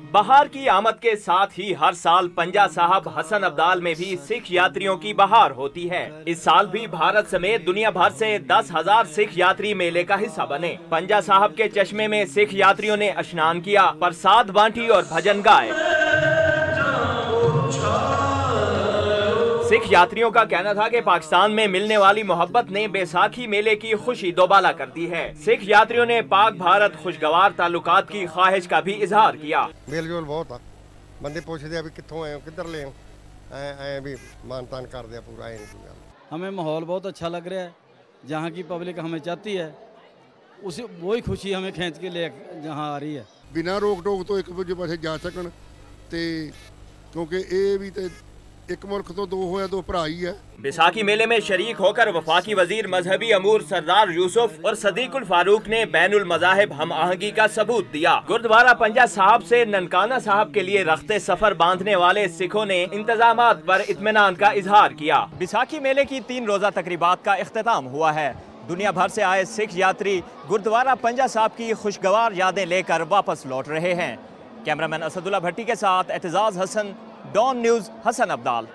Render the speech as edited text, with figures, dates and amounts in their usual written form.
बहार की आमद के साथ ही हर साल पंजा साहब हसन अब्दाल में भी सिख यात्रियों की बहार होती है। इस साल भी भारत समेत दुनिया भर से 10,000 सिख यात्री मेले का हिस्सा बने। पंजा साहब के चश्मे में सिख यात्रियों ने स्नान किया, प्रसाद बांटी और भजन गाए। सिख यात्रियों का कहना था कि पाकिस्तान में मिलने वाली मोहब्बत ने बैसाखी मेले की खुशी दोबाला कर दी है। सिख यात्रियों ने पाक भारत खुशगवार ताल्लुकात की ख्वाहिश का भी इजहार किया। मेल जोल बहुत है, बंदे पूछते भी कितों आए हो, किधर ले भी मान तान कर दिया पूरा। हमें माहौल बहुत अच्छा लग रहा है, जहाँ की पब्लिक हमें चाहती है उसी वही खुशी हमें खींच के ले जहाँ आ रही है। बिना रोक टोक तो एक दूजे पासे जा सकन ते, क्योंकि ये भी तो एक मुल्क तो दो होया दो भरा ही है। बैसाखी मेले में शरीक होकर वफाकी वजीर मजहबी अमूर सरदार यूसुफ और सदीकुल फारूक ने बैनुल मज़ाहिब हम आहंगी का सबूत दिया। गुरुद्वारा पंजा साहब से ननकाना साहब के लिए रख्ते सफर बांधने वाले सिखों ने इंतजामात पर इत्मीनान का इजहार किया। बैसाखी मेले की 3 रोजा तकरीबात का इख्तिताम हुआ है। दुनिया भर से आए सिख यात्री गुरुद्वारा पंजा साहब की खुशगवार यादें लेकर वापस लौट रहे हैं। कैमरामैन असदुल्ला भट्टी के साथ एतजाज हसन, डॉन न्यूज़, हसन अब्दाल।